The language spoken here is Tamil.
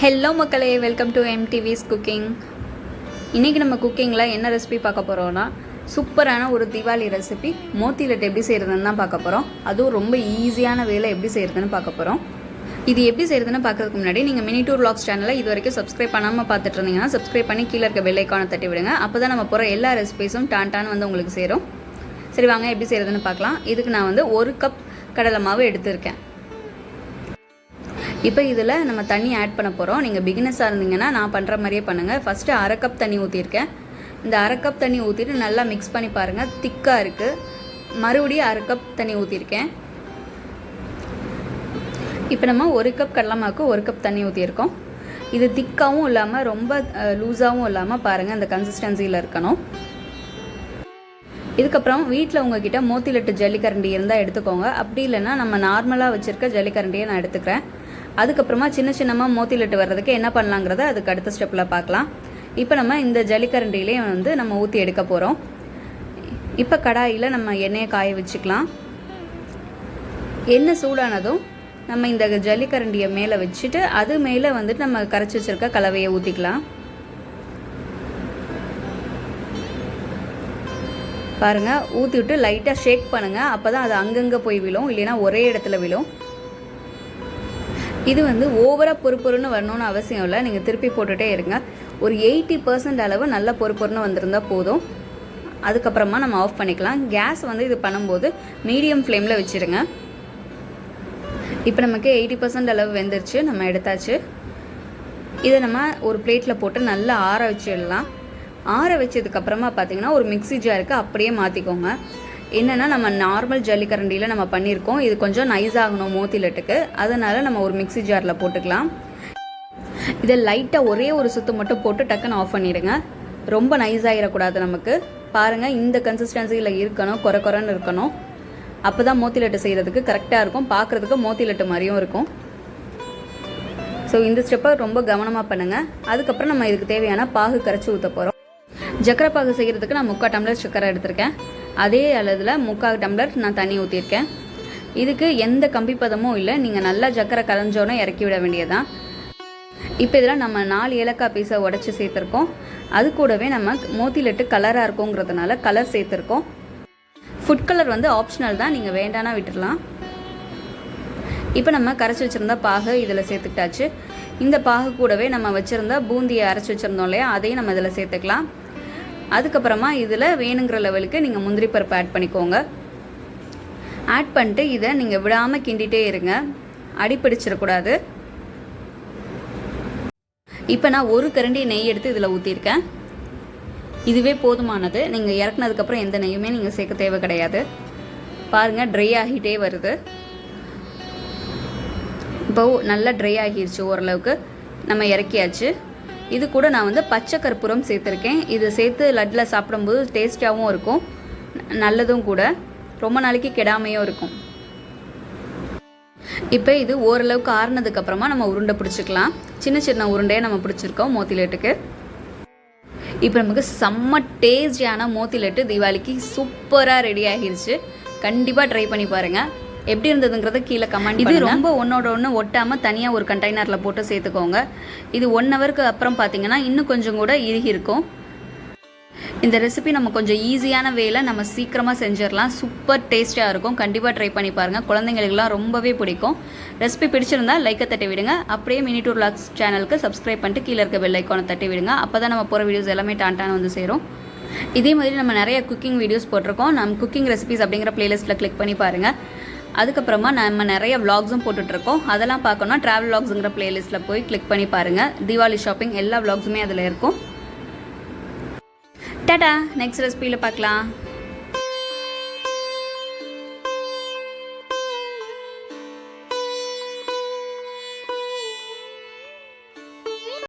ஹலோ மக்களே, வெல்கம் டு MTV's குக்கிங். இன்றைக்கி நம்ம குக்கிங்கில் என்ன ரெசிபி பார்க்க போகிறோன்னா, சூப்பரான ஒரு தீபாவளி ரெசிபி மோத்தி லட்டு எப்படி செய்கிறதுன்னு தான் பார்க்க போகிறோம். அதுவும் ரொம்ப ஈஸியான வேலை எப்படி செய்கிறதுன்னு பார்க்க போகிறோம். இது எப்படி செய்கிறதுன்னு பார்க்கறதுக்கு முன்னாடி நீங்கள் மினிடூர் vlogs சேனலை இது வரைக்கும் சப்ஸ்கிரைப் பண்ணாமல் பார்த்துட்டு இருந்தீங்கன்னா சப்ஸ்கிரைப் பண்ணி கீழே இருக்க பெல் ஐக்கானை தட்டி விடுங்க. அப்போ தான் நம்ம போகிற எல்லா ரெசிபிஸும் டான் வந்து உங்களுக்கு சேரும். சரி வாங்க எப்படி செய்கிறதுன்னு பார்க்கலாம். இதுக்கு நான் வந்து 1 கப் கடலை மாவு எடுத்திருக்கேன். இப்போ இதில் நம்ம தண்ணி ஆட் பண்ண போகிறோம். நீங்கள் பிகினஸாக இருந்தீங்கன்னா நான் பண்ணுற மாதிரியே பண்ணுங்கள். ஃபஸ்ட்டு 1/2 கப் தண்ணி ஊற்றிருக்கேன். இந்த 1/2 கப் தண்ணி ஊற்றிட்டு நல்லா மிக்ஸ் பண்ணி பாருங்கள். திக்காக இருக்குது. மறுபடியும் 1/2 கப் தண்ணி ஊற்றிருக்கேன். இப்போ நம்ம 1 கப் கடலை மாவுக்கு 1 கப் தண்ணி ஊற்றிருக்கோம். இது திக்காகவும் இல்லாமல் ரொம்ப லூஸாகவும் இல்லாமல் பாருங்கள், இந்த கன்சிஸ்டன்சியில் இருக்கணும். இதுக்கப்புறம் வீட்டில் உங்ககிட்ட மோத்தி லட்டு ஜல்லிக்கரண்டி இருந்தால் எடுத்துக்கோங்க. அப்படி இல்லைன்னா நம்ம நார்மலாக வச்சுருக்க ஜல்லிக்கரண்டியை நான் எடுத்துக்கிறேன். அதுக்கப்புறமா சின்னமாக மோத்தி லட்டு வர்றதுக்கு என்ன பண்ணலாங்கிறத அதுக்கு அடுத்த ஸ்டெப்பில் பார்க்கலாம். இப்போ நம்ம இந்த ஜல்லிக்கரண்டியிலே வந்து நம்ம ஊற்றி எடுக்க போகிறோம். இப்போ கடாயில் நம்ம எண்ணெயை காய வச்சுக்கலாம். எண்ணெய் சூடானதும் நம்ம இந்த ஜல்லிக்கரண்டியை மேலே வச்சுட்டு அது மேலே வந்துட்டு நம்ம கரைச்சி வச்சுருக்க கலவையை ஊற்றிக்கலாம். பாருங்கள், ஊற்றி விட்டு லைட்டாக ஷேக் பண்ணுங்கள். அப்போ தான் அது அங்கங்கே போய் விழும், இல்லைன்னா ஒரே இடத்துல விழும். இது வந்து ஓவராக பொறுப்பொருன்னு வரணும்னு அவசியம் இல்லை. நீங்கள் திருப்பி போட்டுகிட்டே இருங்க. ஒரு 80% அளவு நல்ல பொறுப்பொருன்னு வந்திருந்தால் போதும். அதுக்கப்புறமா நம்ம ஆஃப் பண்ணிக்கலாம். கேஸ் வந்து இது பண்ணும்போது மீடியம் ஃப்ளேமில் வச்சுருங்க. இப்போ நமக்கு 80% அளவு வெந்துருச்சு. நம்ம எடுத்தாச்சு. இதை நம்ம ஒரு பிளேட்டில் போட்டு நல்லா ஆற வச்சிடலாம். ஆற வச்சதுக்கப்புறமா பார்த்திங்கன்னா ஒரு மிக்ஸி ஜாருக்கு அப்படியே மாற்றிக்கோங்க. என்னென்னா நம்ம நார்மல் ஜல்லிக்கரண்டியில் நம்ம பண்ணியிருக்கோம். இது கொஞ்சம் நைஸ் ஆகணும் மோத்தி லட்டுக்கு. அதனால் நம்ம ஒரு மிக்ஸி ஜாரில் போட்டுக்கலாம். இதை லைட்டாக ஒரே ஒரு சுத்து மட்டும் போட்டு டக்குன்னு ஆஃப் பண்ணிவிடுங்க. ரொம்ப நைஸ் ஆகிடக்கூடாது நமக்கு. பாருங்கள், இந்த கன்சிஸ்டன்சியில் இருக்கணும், குறைன்னு இருக்கணும். அப்போ தான் மோத்தி லட்டு செய்கிறதுக்கு கரெக்டாக இருக்கும். பார்க்குறதுக்கு மோத்தி லட்டு மாதிரியும் இருக்கும். ஸோ இந்த ஸ்டெப்பை ரொம்ப கவனமாக பண்ணுங்கள். அதுக்கப்புறம் நம்ம இதுக்கு தேவையான பாகு கரைச்சி ஊற்ற போகிறோம். சக்கரை பாகு செய்கிறதுக்கு நான் 3/4 டம்ளர் சக்கரை எடுத்திருக்கேன். அதே அளவில் 3/4 டம்ளர் நான் தண்ணி ஊற்றிருக்கேன். இதுக்கு எந்த கம்பி பதமும் இல்லை. நீங்கள் நல்லா சக்கரை கரைஞ்சோன்னே இறக்கி விட வேண்டியதான். இப்போ இதில் நம்ம 4 ஏலக்காய் பீஸை உடச்சி சேர்த்துருக்கோம். அது கூடவே நம்ம மோத்தி லட்டு கலராக இருக்குங்கிறதுனால கலர் சேர்த்துருக்கோம். ஃபுட் கலர் வந்து ஆப்ஷனல் தான், நீங்கள் வேண்டானா விட்டுடலாம். இப்போ நம்ம கரைச்சி வச்சுருந்தா பாகு இதில் சேர்த்துக்கிட்டாச்சு. இந்த பாகு கூடவே நம்ம வச்சுருந்தா பூந்தியை அரைச்சி வச்சுருந்தோம் இல்லையா, அதையும் நம்ம இதில் சேர்த்துக்கலாம். அதுக்கப்புறமா இதில் வேணுங்கிற லெவலுக்கு நீங்கள் முந்திரி பருப்பு ஆட் பண்ணிக்கோங்க. ஆட் பண்ணிட்டு இதை நீங்கள் விடாமல் கிண்டிகிட்டே இருங்க, அடிப்பிடிச்சிடக்கூடாது. இப்போ நான் 1 கரண்டி நெய் எடுத்து இதில் ஊற்றிருக்கேன். இதுவே போதுமானது. நீங்கள் இறக்குனதுக்கப்புறம் எந்த நெய்யுமே நீங்கள் சேர்க்க தேவை கிடையாது. பாருங்கள், ட்ரை ஆகிட்டே வருது. இப்போ நல்லா ட்ரை ஆகிடுச்சு ஓரளவுக்கு. நம்ம இறக்கியாச்சு. இது கூட நான் வந்து பச்சை கற்பூரம் சேர்த்துருக்கேன். இது சேர்த்து லட்டில் சாப்பிடும்போது டேஸ்ட்டாகவும் இருக்கும், நல்லதும் கூட, ரொம்ப நாளைக்கு கெடாமையும் இருக்கும். இப்போ இது ஓரளவுக்கு ஆறுனதுக்கப்புறமா நம்ம உருண்டை பிடிச்சிக்கலாம். சின்ன உருண்டையை நம்ம பிடிச்சிருக்கோம் மோத்தி லட்டுக்கு. இப்போ நமக்கு செம்ம டேஸ்டியான மோத்தி லட்டு தீபாவளிக்கு சூப்பராக ரெடி ஆகிருச்சு. கண்டிப்பாக ட்ரை பண்ணி பாருங்கள். எப்படி இருந்ததுங்கிறத கீழே கமெண்ட் பண்ணுங்க. இது ரொம்ப ஒன்றோட ஒன்று ஒட்டாமல் தனியாக ஒரு கண்டெய்னரில் போட்டு சேர்த்துக்கோங்க. இது 1 ஹவருக்கு அப்புறம் பார்த்தீங்கன்னா இன்னும் கொஞ்சம் கூட இறுகி இருக்கும். இந்த ரெசிபி நம்ம கொஞ்சம் ஈஸியான வேலை, நம்ம சீக்கிரமாக செஞ்சிடலாம். சூப்பர் டேஸ்ட்டாக இருக்கும். கண்டிப்பாக ட்ரை பண்ணி பாருங்கள். குழந்தைங்களுக்குலாம் ரொம்பவே பிடிக்கும். ரெசிபி பிடிச்சிருந்தா லைக்கை தட்டி விடுங்க. அப்படியே மினிடூர் vlogs சேனலுக்கு சப்ஸ்கிரைப் பண்ணிட்டு கீழே இருக்க பெல் ஐக்கானை தட்டி விடுங்க. அப்போ தான் நம்ம போகிற வீடியோஸ் எல்லாமே டான் வந்து சேரும். இதே மாதிரி நம்ம நிறைய குக்கிங் வீடியோஸ் போட்டிருக்கோம். நம்ம குக்கிங் ரெசிபிஸ் அப்படிங்கிற பிளேலிஸ்ட்டில் கிளிக் பண்ணி பாருங்கள். அதுக்கப்புறமா நம்ம நிறைய vlogsம் போட்டுட்ருக்கோம். அதெல்லாம் பார்க்கணுன்னா ட்ராவல் vlogsங்கிற பிளேலிஸ்ட்டில் போய் கிளிக் பண்ணி பாருங்கள். தீபாவளி ஷாப்பிங் எல்லா vlogsமே அதில் இருக்கும். டாடா, நெக்ஸ்ட் ரெசிபியில் பார்க்கலாம்.